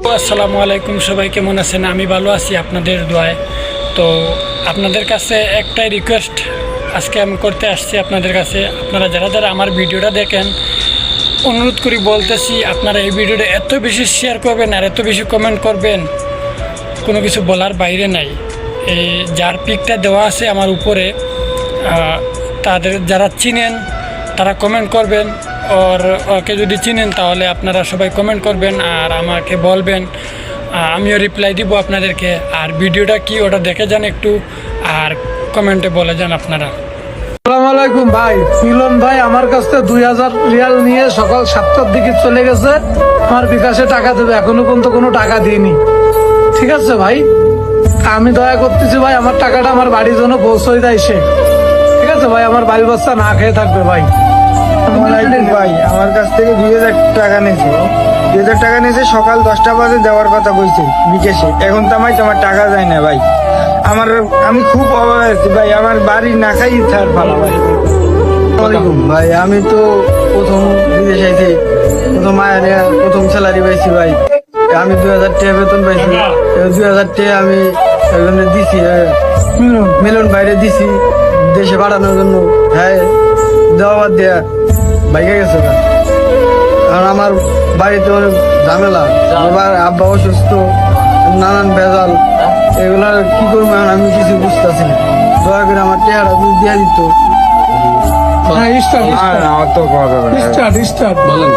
আসসালামু আলাইকুম, সবাই কেমন আছেন? আমি ভালো আছি আপনাদের দোয়ায়। তো আপনাদের কাছে একটাই রিকোয়েস্ট আজকে আমি করতে আসছি আপনাদের কাছে। আপনারা যারা যারা আমার ভিডিওটা দেখেন, অনুরোধ করি বলতেছি, আপনারা এই ভিডিওটা এত বেশি শেয়ার করবেন আর এত বেশি কমেন্ট করবেন, কোনো কিছু বলার বাইরে নাই। এই যার পিকটা দেওয়া আছে আমার উপরে, তাদের যারা চিনেন তারা কমেন্ট করবেন, ওকে যদি চিনেন তাহলে আপনারা সবাই কমেন্ট করবেন আর আমাকে বলবেন, আমিও রিপ্লাই দিব আপনাদেরকে। আর ভিডিওটা কি ওটা দেখে যান একটু, আর কমেন্টে বলে যান আপনারা। আসসালামু আলাইকুম ভাই। মিলন ভাই আমার কাছ থেকে 2000 রিয়াল নিয়ে সকাল 7টার দিকে চলে গেছে। আমার বিকাশে টাকা দেবে, এখনো পর্যন্ত কোনো টাকা দিইনি। ঠিক আছে ভাই, আমি দয়া করতেছি ভাই, আমার টাকাটা আমার বাড়ির জন্য পৌঁছই দেয় সে। ঠিক আছে ভাই, আমার বাড়ির বাচ্চা না খেয়ে থাকবে ভাই। ভাই আমার কাছ থেকে 2000 টাকা নিয়েছে। 2000 টাকা নিয়েছে, সকাল 10টা বাজে দেওয়ার কথা বলছে বিকেশে। এখন তো আমার টাকা যায় না ভাই। আমি খুব অভাবে আছি ভাই, আমার বাড়ি না খাই থার ভালো ভাই। আসসালামাইকুম ভাই, আমি তো প্রথম বিদেশ আইছি, প্রথম মায়ের প্রথম স্যালারি পাইছি ভাই। আমি 2000 টাকা বেতন পাইছি। 2000 টাকা আমি একজনে দিছি, মিলন বাইরে দিছি দেশে পাঠানোর জন্য। হ্যাঁ, দেওয়া বাদ দেয়া বাইকে গেছে না। কারণ আমার বাড়িতে অনেক ঝামেলা, আবার আব্বা অসুস্থ, নানান ভেজাল, এগুলা কি করবো এখন আমি কিছু বুঝতেছি না। দয়া করে আমার চেহারা দিয়ে দিত। হ্যাঁ, স্টার্ট আর আমার তো কথা বলে স্টার্ট বলেন।